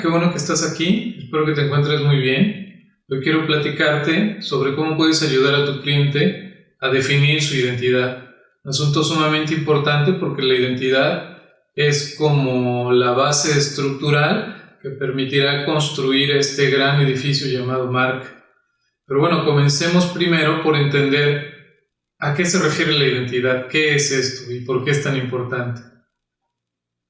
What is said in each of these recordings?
qué bueno que estás aquí. Espero que te encuentres muy bien. Hoy quiero platicarte sobre cómo puedes ayudar a tu cliente a definir su identidad. Un asunto sumamente importante porque la identidad es como la base estructural que permitirá construir este gran edificio llamado marca. Pero bueno, comencemos primero por entender a qué se refiere la identidad, qué es esto y por qué es tan importante.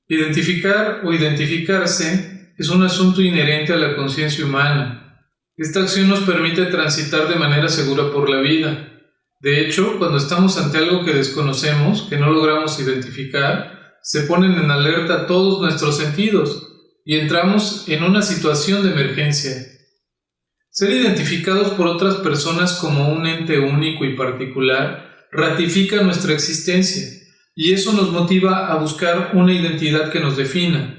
Identificar o identificarse es un asunto inherente a la conciencia humana. Esta acción nos permite transitar de manera segura por la vida. De hecho, cuando estamos ante algo que desconocemos, que no logramos identificar, se ponen en alerta todos nuestros sentidos y entramos en una situación de emergencia. Ser identificados por otras personas como un ente único y particular ratifica nuestra existencia. Y eso nos motiva a buscar una identidad que nos defina.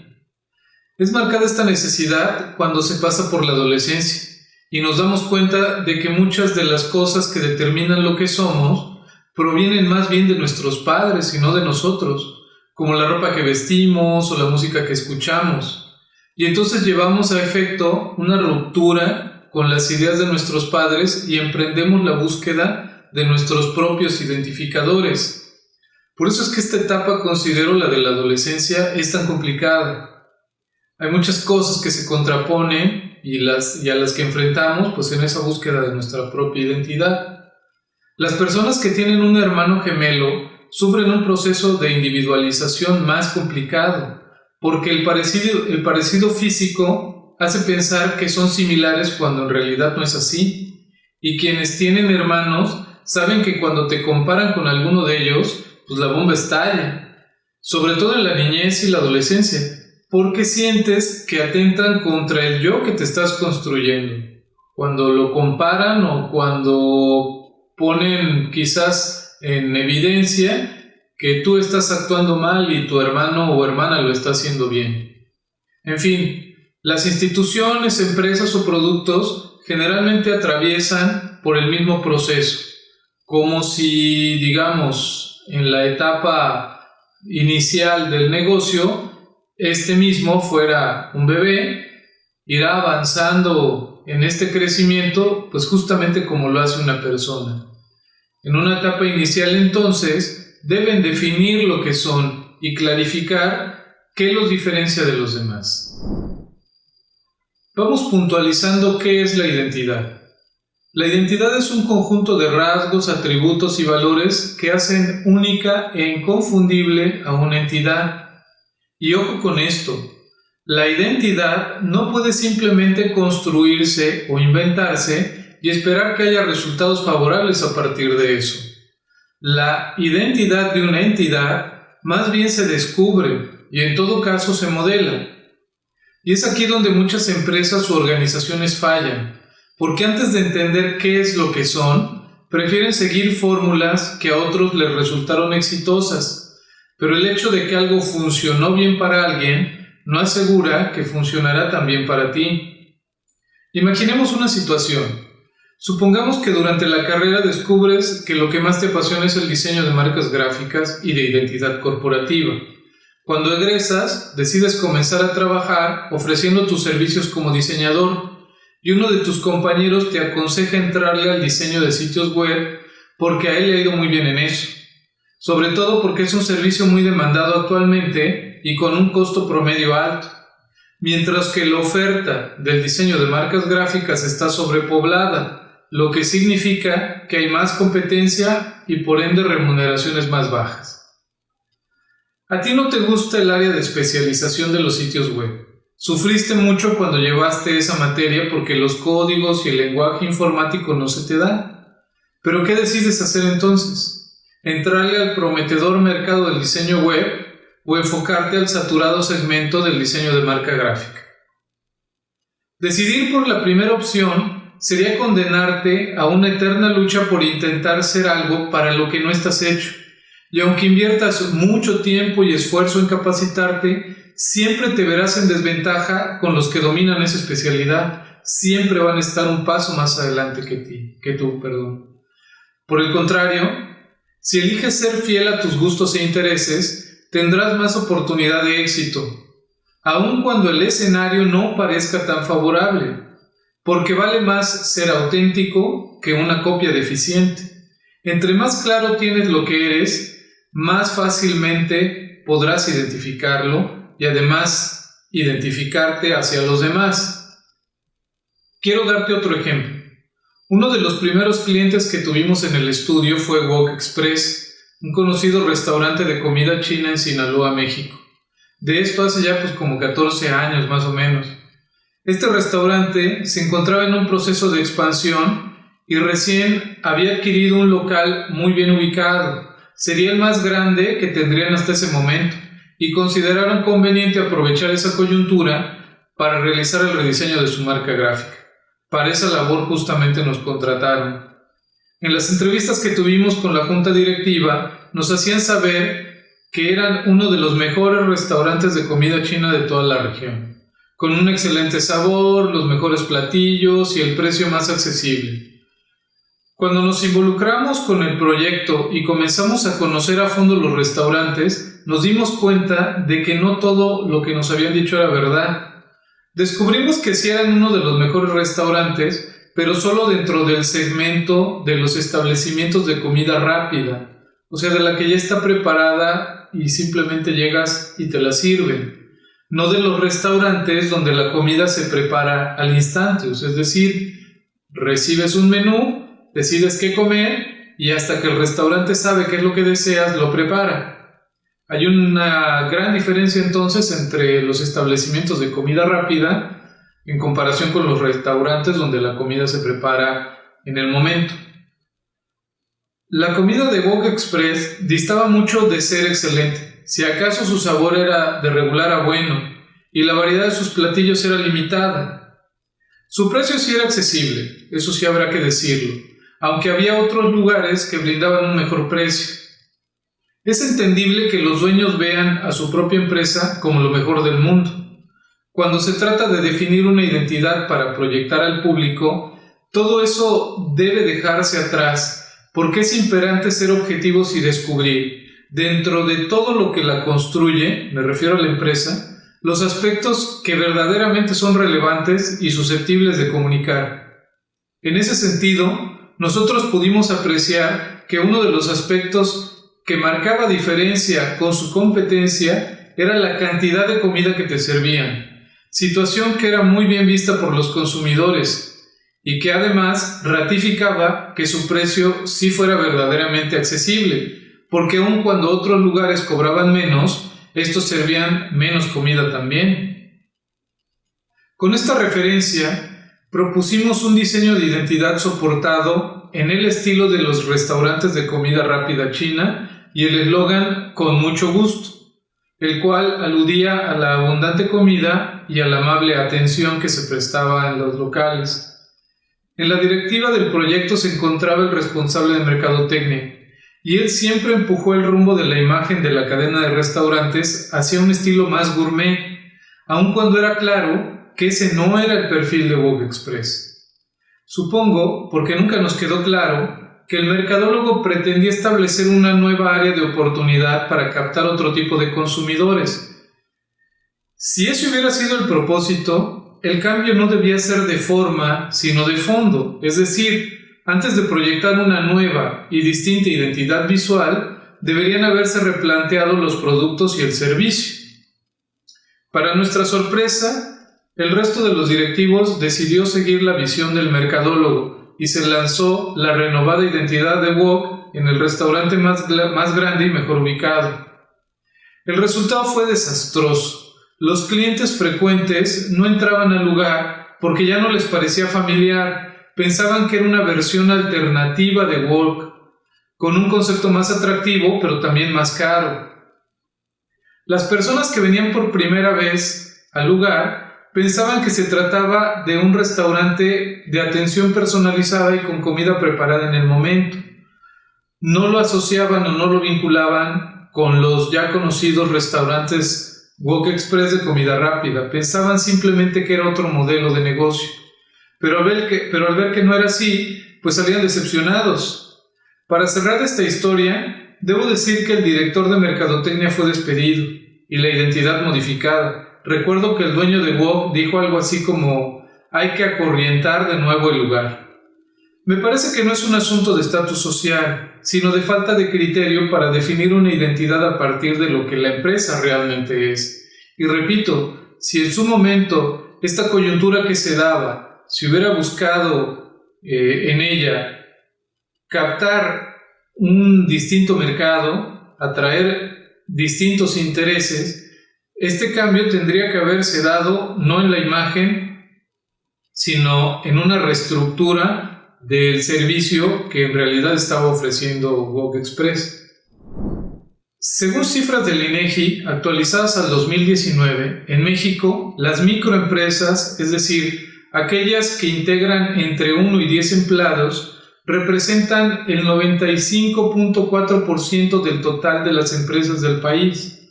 Es marcada esta necesidad cuando se pasa por la adolescencia y nos damos cuenta de que muchas de las cosas que determinan lo que somos provienen más bien de nuestros padres y no de nosotros, como la ropa que vestimos o la música que escuchamos. Y entonces llevamos a efecto una ruptura con las ideas de nuestros padres y emprendemos la búsqueda de nuestros propios identificadores. Por eso es que esta etapa, considero la de la adolescencia, es tan complicada. Hay muchas cosas que se contraponen y a las que enfrentamos pues en esa búsqueda de nuestra propia identidad. Las personas que tienen un hermano gemelo sufren un proceso de individualización más complicado, porque el parecido físico hace pensar que son similares cuando en realidad no es así. Y quienes tienen hermanos saben que cuando te comparan con alguno de ellos, pues la bomba estalla, sobre todo en la niñez y la adolescencia, porque sientes que atentan contra el yo que te estás construyendo. Cuando lo comparan o cuando ponen quizás en evidencia que tú estás actuando mal y tu hermano o hermana lo está haciendo bien. En fin, las instituciones, empresas o productos generalmente atraviesan por el mismo proceso, como si, digamos, en la etapa inicial del negocio, este mismo fuera un bebé, irá avanzando en este crecimiento, pues justamente como lo hace una persona. En una etapa inicial, entonces, deben definir lo que son y clarificar qué los diferencia de los demás. Vamos puntualizando qué es la identidad. La identidad es un conjunto de rasgos, atributos y valores que hacen única e inconfundible a una entidad. Y ojo con esto, la identidad no puede simplemente construirse o inventarse y esperar que haya resultados favorables a partir de eso. La identidad de una entidad más bien se descubre y en todo caso se modela. Y es aquí donde muchas empresas o organizaciones fallan, porque antes de entender qué es lo que son, prefieren seguir fórmulas que a otros les resultaron exitosas. Pero el hecho de que algo funcionó bien para alguien no asegura que funcionará también para ti. Imaginemos una situación. Supongamos que durante la carrera descubres que lo que más te apasiona es el diseño de marcas gráficas y de identidad corporativa. Cuando egresas, decides comenzar a trabajar ofreciendo tus servicios como diseñador. Y uno de tus compañeros te aconseja entrarle al diseño de sitios web porque a él le ha ido muy bien en eso. Sobre todo porque es un servicio muy demandado actualmente y con un costo promedio alto. Mientras que la oferta del diseño de marcas gráficas está sobrepoblada, lo que significa que hay más competencia y por ende remuneraciones más bajas. A ti no te gusta el área de especialización de los sitios web. Sufriste mucho cuando llevaste esa materia porque los códigos y el lenguaje informático no se te dan. ¿Pero qué decides hacer entonces? ¿Entrarle al prometedor mercado del diseño web o enfocarte al saturado segmento del diseño de marca gráfica? Decidir por la primera opción sería condenarte a una eterna lucha por intentar ser algo para lo que no estás hecho. Y aunque inviertas mucho tiempo y esfuerzo en capacitarte, siempre te verás en desventaja con los que dominan esa especialidad. Siempre van a estar un paso más adelante que tú. Por el contrario, si eliges ser fiel a tus gustos e intereses, tendrás más oportunidad de éxito. aun cuando el escenario no parezca tan favorable, porque vale más ser auténtico que una copia deficiente. Entre más claro tienes lo que eres, más fácilmente podrás identificarlo y además identificarte hacia los demás. Quiero darte otro ejemplo. Uno de los primeros clientes que tuvimos en el estudio fue Wok Express, un conocido restaurante de comida china en Sinaloa, México. De esto hace ya como 14 años más o menos. Este restaurante se encontraba en un proceso de expansión y recién había adquirido un local muy bien ubicado. Sería el más grande que tendrían hasta ese momento y consideraron conveniente aprovechar esa coyuntura para realizar el rediseño de su marca gráfica. Para esa labor justamente nos contrataron. En las entrevistas que tuvimos con la junta directiva nos hacían saber que eran uno de los mejores restaurantes de comida china de toda la región, con un excelente sabor, los mejores platillos y el precio más accesible. Cuando nos involucramos con el proyecto y comenzamos a conocer a fondo los restaurantes, nos dimos cuenta de que no todo lo que nos habían dicho era verdad. Descubrimos que sí eran uno de los mejores restaurantes, pero solo dentro del segmento de los establecimientos de comida rápida, o sea, de la que ya está preparada y simplemente llegas y te la sirven, no de los restaurantes donde la comida se prepara al instante, o sea, es decir, recibes un menú, decides qué comer y hasta que el restaurante sabe qué es lo que deseas, lo prepara. Hay una gran diferencia entonces entre los establecimientos de comida rápida en comparación con los restaurantes donde la comida se prepara en el momento. La comida de Wok Express distaba mucho de ser excelente, si acaso su sabor era de regular a bueno y la variedad de sus platillos era limitada. Su precio sí era accesible, eso sí habrá que decirlo, aunque había otros lugares que brindaban un mejor precio. Es entendible que los dueños vean a su propia empresa como lo mejor del mundo. Cuando se trata de definir una identidad para proyectar al público, todo eso debe dejarse atrás, porque es imperante ser objetivos y descubrir, dentro de todo lo que la construye, me refiero a la empresa, los aspectos que verdaderamente son relevantes y susceptibles de comunicar. En ese sentido, nosotros pudimos apreciar que uno de los aspectos que marcaba diferencia con su competencia era la cantidad de comida que te servían, situación que era muy bien vista por los consumidores y que además ratificaba que su precio sí fuera verdaderamente accesible, porque aun cuando otros lugares cobraban menos, estos servían menos comida también. Con esta referencia, propusimos un diseño de identidad soportado en el estilo de los restaurantes de comida rápida china y el eslogan "con mucho gusto", el cual aludía a la abundante comida y a la amable atención que se prestaba en los locales. En la directiva del proyecto se encontraba el responsable de mercadotecnia, y él siempre empujó el rumbo de la imagen de la cadena de restaurantes hacia un estilo más gourmet, aun cuando era claro que ese no era el perfil de Wok Express. Supongo, porque nunca nos quedó claro, que el mercadólogo pretendía establecer una nueva área de oportunidad para captar otro tipo de consumidores. Si ese hubiera sido el propósito, el cambio no debía ser de forma, sino de fondo, es decir, antes de proyectar una nueva y distinta identidad visual, deberían haberse replanteado los productos y el servicio. Para nuestra sorpresa, el resto de los directivos decidió seguir la visión del mercadólogo y se lanzó la renovada identidad de Wok en el restaurante más grande y mejor ubicado. El resultado fue desastroso. Los clientes frecuentes no entraban al lugar porque ya no les parecía familiar, pensaban que era una versión alternativa de Wok, con un concepto más atractivo pero también más caro. Las personas que venían por primera vez al lugar pensaban que se trataba de un restaurante de atención personalizada y con comida preparada en el momento. No lo asociaban o no lo vinculaban con los ya conocidos restaurantes Wok Express de comida rápida. Pensaban simplemente que era otro modelo de negocio. Pero al ver que no era así, pues salían decepcionados. Para cerrar esta historia, debo decir que el director de mercadotecnia fue despedido y la identidad modificada. recuerdo que el dueño de Wok dijo algo así como: hay que acorrientar de nuevo el lugar. Me parece que no es un asunto de estatus social, sino de falta de criterio para definir una identidad a partir de lo que la empresa realmente es. Y repito, si en su momento esta coyuntura que se daba, si hubiera buscado en ella captar un distinto mercado, atraer distintos intereses, este cambio tendría que haberse dado no en la imagen, sino en una reestructura del servicio que en realidad estaba ofreciendo Wok Express. Según cifras del INEGI actualizadas al 2019, en México, las microempresas, es decir, aquellas que integran entre 1 y 10 empleados, representan el 95.4% del total de las empresas del país.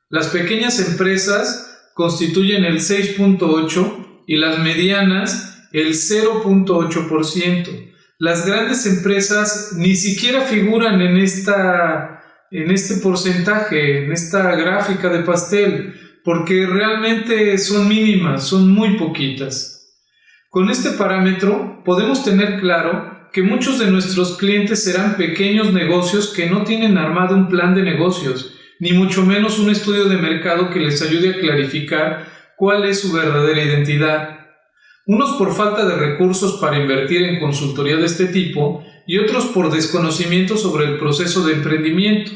Las pequeñas empresas constituyen el 6.8% y las medianas el 0.8%. Las grandes empresas ni siquiera figuran en este porcentaje, en esta gráfica de pastel, porque realmente son mínimas, son muy poquitas. Con este parámetro podemos tener claro que muchos de nuestros clientes serán pequeños negocios que no tienen armado un plan de negocios, ni mucho menos un estudio de mercado que les ayude a clarificar cuál es su verdadera identidad. Unos por falta de recursos para invertir en consultoría de este tipo y otros por desconocimiento sobre el proceso de emprendimiento.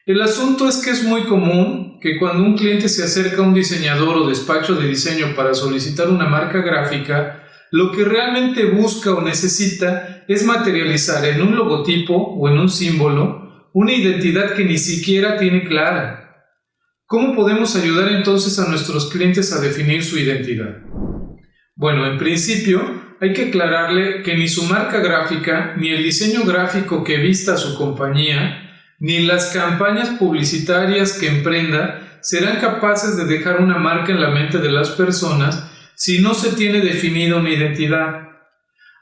El asunto es que es muy común que cuando un cliente se acerca a un diseñador o despacho de diseño para solicitar una marca gráfica, lo que realmente busca o necesita es materializar en un logotipo o en un símbolo una identidad que ni siquiera tiene clara. ¿Cómo podemos ayudar entonces a nuestros clientes a definir su identidad? Bueno, en principio hay que aclararle que ni su marca gráfica, ni el diseño gráfico que vista a su compañía, ni las campañas publicitarias que emprenda serán capaces de dejar una marca en la mente de las personas si no se tiene definida una identidad.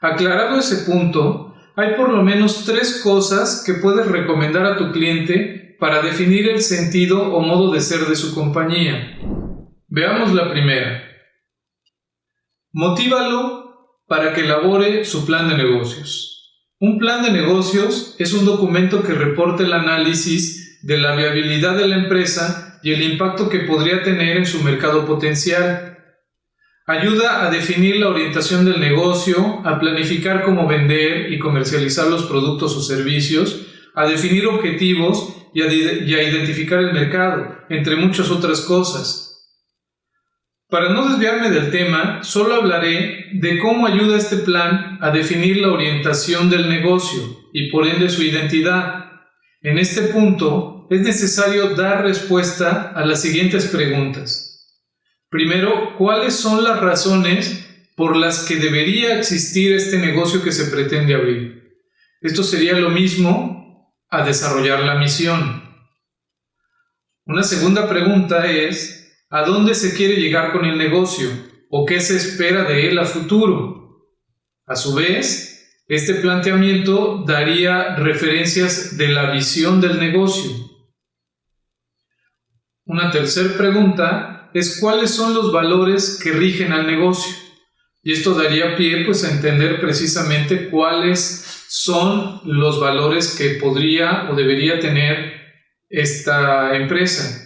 Aclarado ese punto, hay por lo menos 3 cosas que puedes recomendar a tu cliente para definir el sentido o modo de ser de su compañía. Veamos la primera. Motívalo para que elabore su plan de negocios. Un plan de negocios es un documento que reporta el análisis de la viabilidad de la empresa y el impacto que podría tener en su mercado potencial. Ayuda a definir la orientación del negocio, a planificar cómo vender y comercializar los productos o servicios, a definir objetivos y a identificar el mercado, entre muchas otras cosas. Para no desviarme del tema, solo hablaré de cómo ayuda este plan a definir la orientación del negocio y por ende su identidad. En este punto, es necesario dar respuesta a las siguientes preguntas. Primero, ¿cuáles son las razones por las que debería existir este negocio que se pretende abrir? Esto sería lo mismo a desarrollar la misión. Una segunda pregunta es: ¿a dónde se quiere llegar con el negocio? ¿O qué se espera de él a futuro? A su vez, este planteamiento daría referencias de la visión del negocio. Una tercera pregunta es: ¿cuáles son los valores que rigen al negocio? Y esto daría pie a entender precisamente cuáles son los valores que podría o debería tener esta empresa.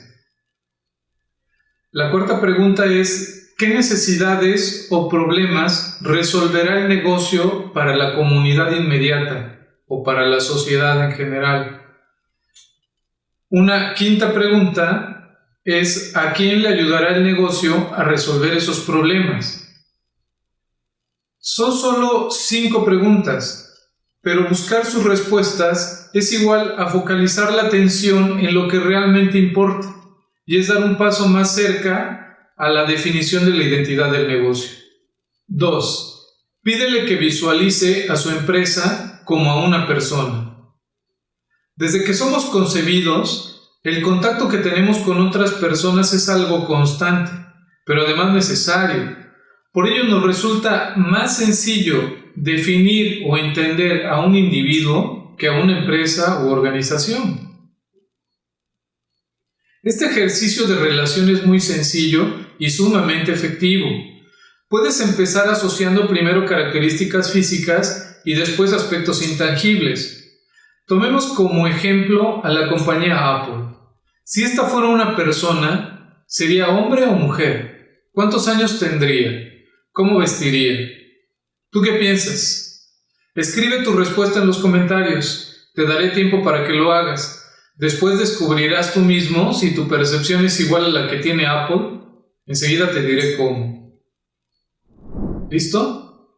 La cuarta pregunta es: ¿qué necesidades o problemas resolverá el negocio para la comunidad inmediata o para la sociedad en general? Una quinta pregunta es: ¿a quién le ayudará el negocio a resolver esos problemas? Son solo 5 preguntas, pero buscar sus respuestas es igual a focalizar la atención en lo que realmente importa. Y es dar un paso más cerca a la definición de la identidad del negocio. 2. Pídele que visualice a su empresa como a una persona. Desde que somos concebidos, el contacto que tenemos con otras personas es algo constante, pero además necesario. Por ello nos resulta más sencillo definir o entender a un individuo que a una empresa u organización. Este ejercicio de relación es muy sencillo y sumamente efectivo. Puedes empezar asociando primero características físicas y después aspectos intangibles. Tomemos como ejemplo a la compañía Apple. Si esta fuera una persona, ¿sería hombre o mujer? ¿Cuántos años tendría? ¿Cómo vestiría? ¿Tú qué piensas? Escribe tu respuesta en los comentarios. Te daré tiempo para que lo hagas. Después descubrirás tú mismo si tu percepción es igual a la que tiene Apple. Enseguida te diré cómo. ¿Listo?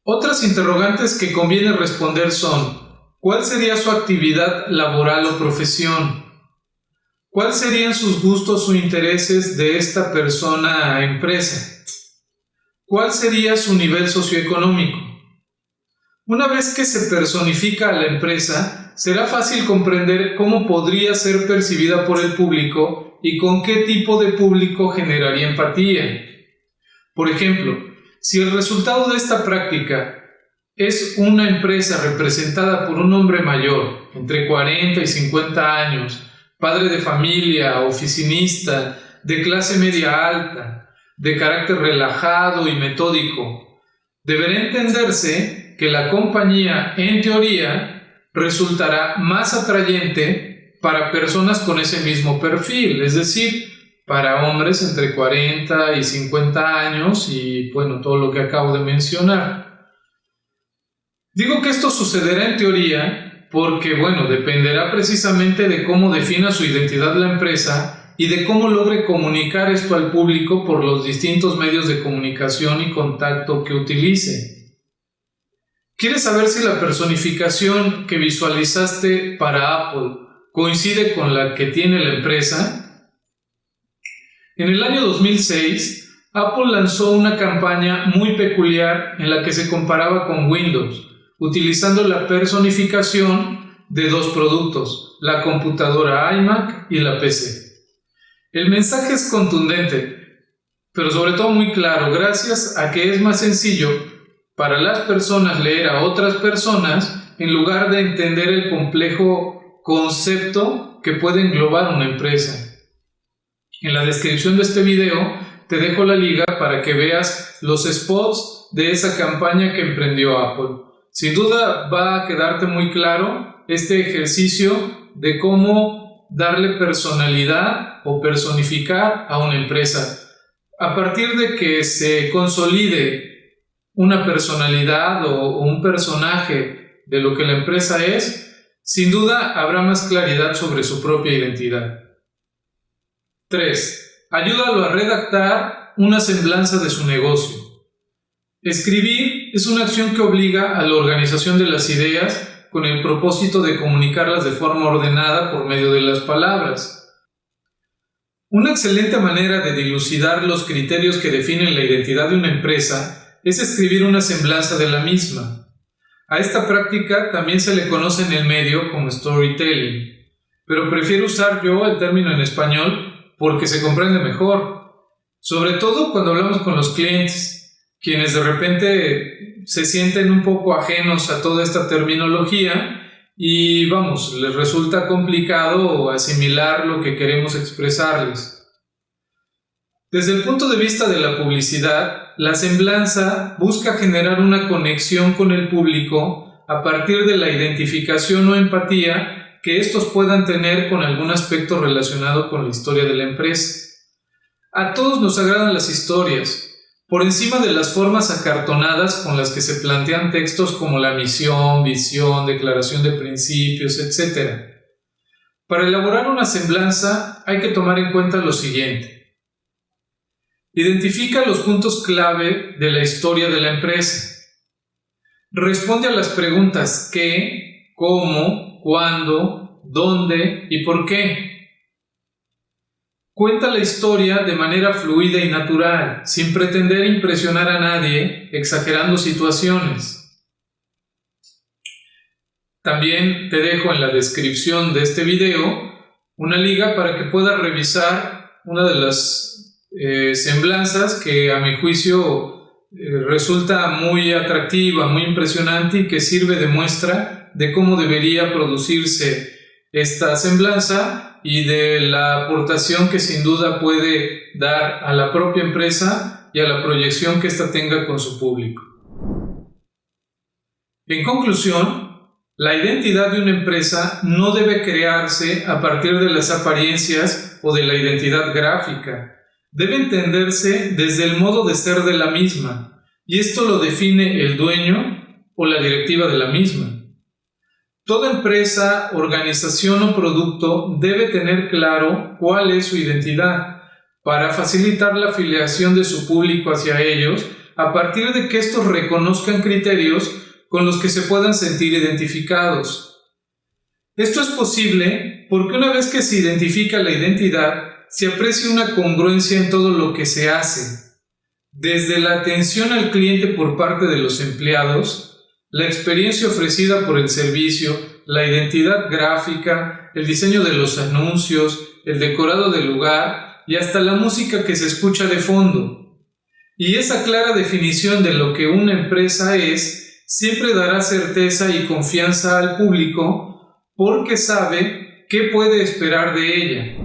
Otras interrogantes que conviene responder son: ¿cuál sería su actividad laboral o profesión? ¿Cuáles serían sus gustos o intereses de esta persona empresa? ¿Cuál sería su nivel socioeconómico? Una vez que se personifica a la empresa, será fácil comprender cómo podría ser percibida por el público y con qué tipo de público generaría empatía. Por ejemplo, si el resultado de esta práctica es una empresa representada por un hombre mayor, entre 40 y 50 años, padre de familia, oficinista, de clase media alta, de carácter relajado y metódico, deberá entenderse que la compañía, en teoría, resultará más atrayente para personas con ese mismo perfil, es decir, para hombres entre 40 y 50 años y, bueno, todo lo que acabo de mencionar. Digo que esto sucederá en teoría porque, bueno, dependerá precisamente de cómo defina su identidad la empresa y de cómo logre comunicar esto al público por los distintos medios de comunicación y contacto que utilice. ¿Quieres saber si la personificación que visualizaste para Apple coincide con la que tiene la empresa? En el año 2006, Apple lanzó una campaña muy peculiar en la que se comparaba con Windows, utilizando la personificación de dos productos, la computadora iMac y la PC. El mensaje es contundente, pero sobre todo muy claro, gracias a que es más sencillo para las personas leer a otras personas en lugar de entender el complejo concepto que puede englobar una empresa. En la descripción de este video te dejo la liga para que veas los spots de esa campaña que emprendió Apple. Sin duda va a quedarte muy claro este ejercicio de cómo darle personalidad o personificar a una empresa. A partir de que se consolide una personalidad o un personaje de lo que la empresa es, sin duda habrá más claridad sobre su propia identidad. 3. Ayúdalo a redactar una semblanza de su negocio. Escribir es una acción que obliga a la organización de las ideas con el propósito de comunicarlas de forma ordenada por medio de las palabras. Una excelente manera de dilucidar los criterios que definen la identidad de una empresa es escribir una semblanza de la misma. A esta práctica también se le conoce en el medio como storytelling, pero prefiero usar yo el término en español porque se comprende mejor, sobre todo cuando hablamos con los clientes, quienes de repente se sienten un poco ajenos a toda esta terminología y les resulta complicado asimilar lo que queremos expresarles. Desde el punto de vista de la publicidad, la semblanza busca generar una conexión con el público a partir de la identificación o empatía que estos puedan tener con algún aspecto relacionado con la historia de la empresa. A todos nos agradan las historias, por encima de las formas acartonadas con las que se plantean textos como la misión, visión, declaración de principios, etc. Para elaborar una semblanza hay que tomar en cuenta lo siguiente. Identifica los puntos clave de la historia de la empresa. Responde a las preguntas ¿qué?, ¿cómo?, ¿cuándo?, ¿dónde? ¿Y por qué? Cuenta la historia de manera fluida y natural, sin pretender impresionar a nadie, exagerando situaciones. También te dejo en la descripción de este video una liga para que puedas revisar una de las semblanzas que a mi juicio resulta muy atractiva, muy impresionante y que sirve de muestra de cómo debería producirse esta semblanza y de la aportación que sin duda puede dar a la propia empresa y a la proyección que ésta tenga con su público. En conclusión, la identidad de una empresa no debe crearse a partir de las apariencias o de la identidad gráfica. Debe entenderse desde el modo de ser de la misma, y esto lo define el dueño o la directiva de la misma. Toda empresa, organización o producto debe tener claro cuál es su identidad, para facilitar la afiliación de su público hacia ellos, a partir de que estos reconozcan criterios con los que se puedan sentir identificados. Esto es posible porque una vez que se identifica la identidad, se aprecia una congruencia en todo lo que se hace, desde la atención al cliente por parte de los empleados, la experiencia ofrecida por el servicio, la identidad gráfica, el diseño de los anuncios, el decorado del lugar y hasta la música que se escucha de fondo. Y esa clara definición de lo que una empresa es siempre dará certeza y confianza al público porque sabe qué puede esperar de ella.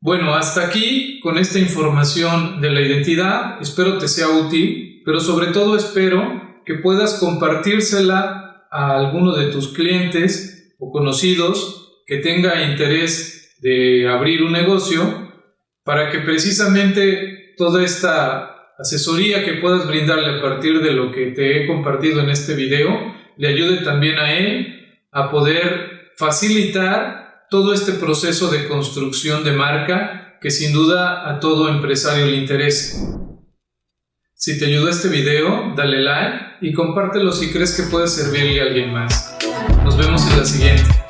Bueno, hasta aquí con esta información de la identidad. Espero te sea útil, pero sobre todo espero que puedas compartírsela a alguno de tus clientes o conocidos que tenga interés de abrir un negocio, para que precisamente toda esta asesoría que puedas brindarle a partir de lo que te he compartido en este video le ayude también a él a poder facilitar todo este proceso de construcción de marca que sin duda a todo empresario le interesa. Si te ayudó este video, dale like y compártelo si crees que puede servirle a alguien más. Nos vemos en la siguiente.